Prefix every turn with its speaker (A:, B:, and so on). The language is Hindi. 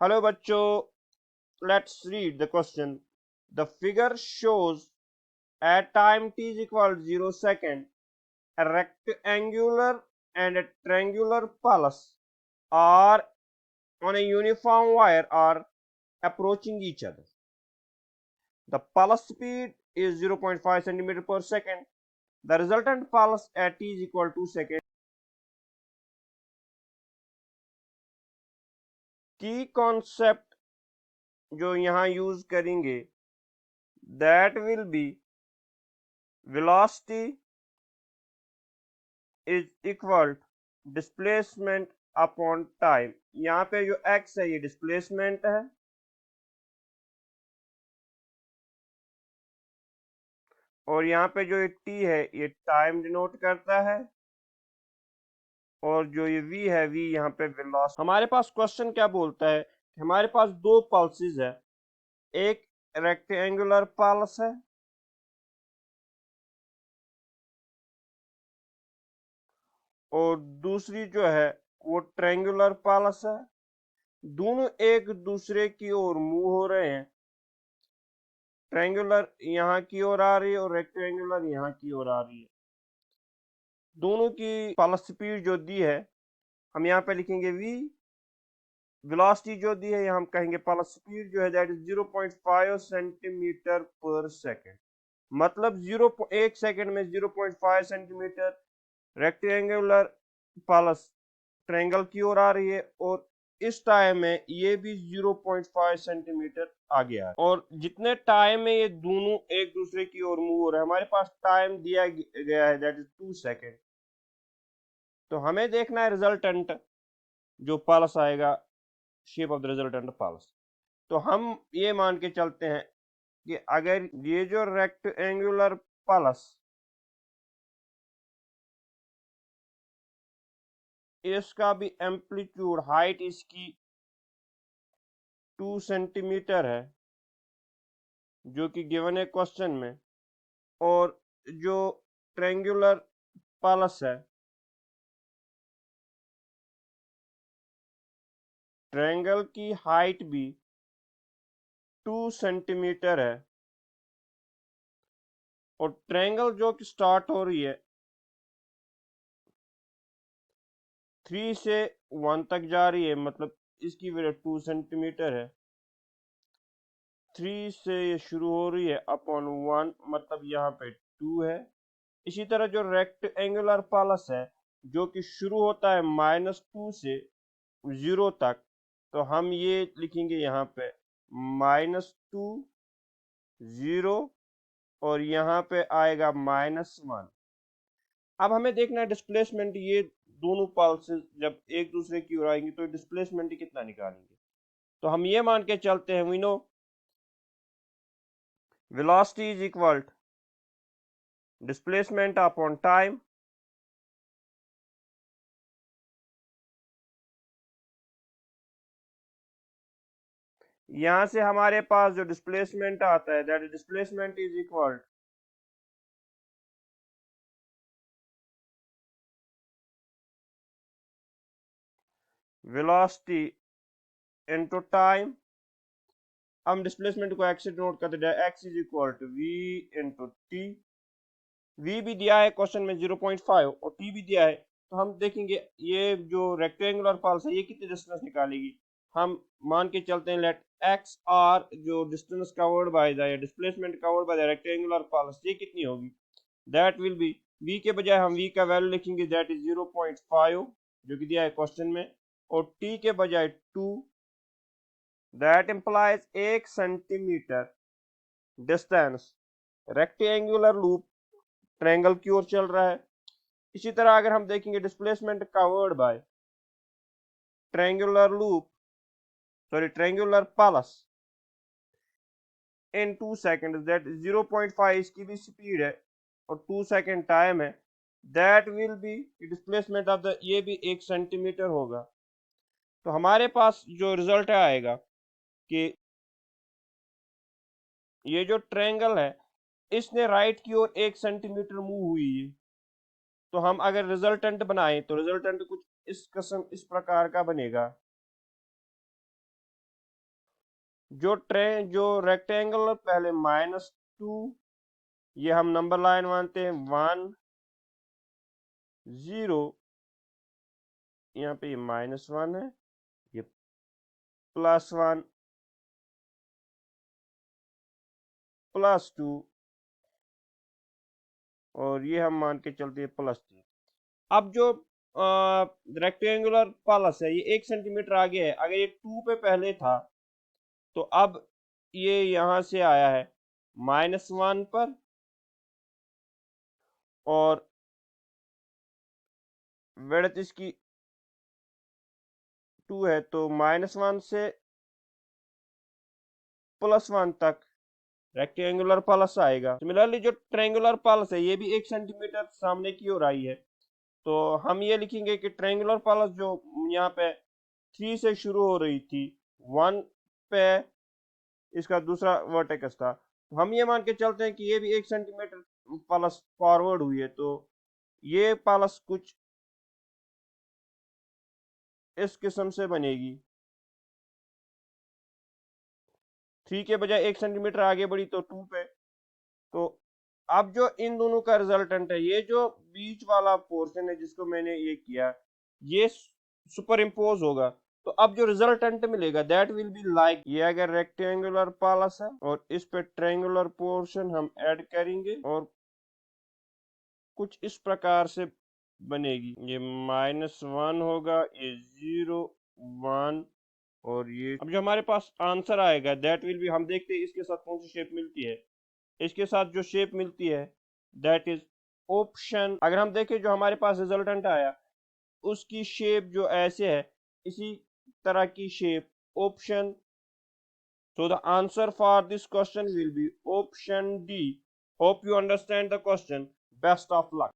A: Hello बच्चों, let's read the question. The figure shows at time t is equal to 0 second, a rectangular and a triangular pulse are on a uniform wire are approaching each other. The pulse speed is 0.5 centimeter per second. The resultant pulse at t is equal to 2 seconds. की concept जो यहाँ यूज करेंगे that will be velocity is equal displacement upon time. यहाँ पे जो x है ये डिस्प्लेसमेंट है और यहाँ पे जो ये t है ये टाइम डिनोट करता है और जो ये v है v यहाँ पे वेलोसिटी। हमारे पास क्वेश्चन क्या बोलता है, हमारे पास दो पल्सेस है, एक रेक्टेंगुलर पल्स है और दूसरी जो है वो ट्रायंगुलर पल्स है। दोनों एक दूसरे की ओर मूव हो रहे हैं। ट्रायंगुलर यहाँ की ओर आ रही है और रेक्टेंगुलर यहाँ की ओर आ रही है। दोनों की पल्स स्पीड जो दी है हम यहाँ पे लिखेंगे v, वेलोसिटी जो दी है हम कहेंगे पल्स स्पीड जो है दैट इज 0.5 सेंटीमीटर पर सेकंड। मतलब 1 सेकंड में 0.5 सेंटीमीटर रेक्टेंगुलर पल्स ट्रायंगल की ओर आ रही है और इस टाइम में ये भी 0.5 सेंटीमीटर आ गया है। और जितने टाइम में ये दोनों एक दूसरे की ओर मूव हो रहे हैं, हमारे पास टाइम दिया गया है दैट इज 2 सेकंड। तो हमें देखना है रिजल्टेंट जो पल्स आएगा, shape of the resultant pulse. तो हम ये मान के चलते हैं कि अगर ये जो रेक्टेंगुलर पल्स इसका भी एम्पलीट्यूड हाइट इसकी 2 सेंटीमीटर है जो कि गिवन है क्वेश्चन में, और जो ट्रायंगुलर पल्स है ट्रायंगल की हाइट भी 2 सेंटीमीटर है और ट्रायंगल जो कि स्टार्ट हो रही है 3 से 1 तक जा रही है, मतलब इसकी वैल्यू 2 सेंटीमीटर है। 3 से ये शुरू हो रही है अपॉन 1, मतलब यहाँ पे 2 है। इसी तरह जो रेक्टेंगुलर पल्स है जो कि शुरू होता है -2 से 0 तक, तो हम ये लिखेंगे यहाँ पे -2 0 और यहाँ पे आएगा -1। अब हमें देखना है डिस्प्लेसमेंट, ये दोनों पल्सेस जब एक दूसरे की ओर आएंगे तो डिस्प्लेसमेंट कितना निकालेंगे। तो हम ये मान के चलते हैं we know velocity is equal displacement upon time. यहां से हमारे पास जो डिस्प्लेसमेंट आता है that displacement is equal velocity into time. हम डिस्प्लेसमेंट को एक्स से डिनोट करते हैं, x is equal to v into t. V भी दिया है क्वेश्चन में 0.5 और टी भी दिया है, तो हम देखेंगे ये जो रेक्टेंगुलर पल्स है ये कितनी डिस्टेंस निकालेगी। हम मान के चलते हैं लेट एक्स आर जो distance covered by the displacement covered by the rectangular pulse ये कितनी होगी, दैट विल बी v के बजाय हम v का वैल्यू लिखेंगे दैट इज 0.5 जो कि दिया है क्वेश्चन में, और t के बजाय 2, that implies 1 centimetre distance. Rectangular loop triangle की ओर चल रहा है। इसी तरह अगर हम देखेंगे displacement covered by triangular loop triangular pulse in 2 second, that 0.5 इसकी भी स्पीड है और 2 सेकंड टाइम है, that will be displacement of the, ये भी 1 सेंटीमीटर होगा। तो हमारे पास जो रिजल्ट आएगा कि ये जो ट्रायंगल है इसने राइट की ओर 1 सेंटीमीटर मूव हुई है। तो हम अगर रिजल्टेंट बनाए तो रिजल्टेंट कुछ इस किस्म इस प्रकार का बनेगा। जो रेक्टेंगल पहले -2, ये हम नंबर लाइन मानते हैं 1 0, यहाँ पे ये -1 है, ये +1 +2 और ये हम मान के चलते हैं +3। अब जो रेक्टेंगुलर पल्स है ये 1 सेंटीमीटर आगे है, अगर ये 2 पे पहले था तो अब ये यहां से आया है -1 पर, और विड्थ इसकी 2 है तो -1 से +1 तक रेक्टेंगुलर पल्स आएगा। सिमिलरली जो ट्रायंगुलर पल्स है ये भी 1 सेंटीमीटर सामने की ओर आई है, तो हम ये लिखेंगे कि ट्रायंगुलर पल्स जो यहाँ पे 3 से शुरू हो रही थी, 1 पे इसका दूसरा वर्टेक्स था, हम ये मान के चलते हैं कि ये भी 1 सेंटीमीटर पल्स फॉरवर्ड हुई है, तो ये पल्स कुछ इस किस्म से बनेगी। 3 के बजाय 1 सेंटीमीटर आगे बढ़ी तो 2 पे। तो अब जो इन दोनों का रिजल्टेंट है, ये जो बीच वाला पोर्शन है जिसको मैंने ये किया, ये सुपर इम्पोज होगा, तो अब जो रिजल्टेंट मिलेगा दैट विल बी लाइक, ये अगर रेक्टेंगुलर पालस है और इस पे ट्रायंगुलर पोर्शन हम ऐड करेंगे और कुछ इस प्रकार से बनेगी। ये -1 होगा, ये 0 1, और ये अब जो हमारे पास आंसर आएगा दैट विल बी, हम देखते हैं इसके साथ कौन सी शेप मिलती है। इसके साथ जो शेप मिलती है दैट इज ऑप्शन, अगर हम देखें जो हमारे पास रिजल्टेंट आया उसकी शेप जो ऐसे है, इसी तरह की shape option. So the answer for this question will be option D. Hope you understand the question. Best of luck.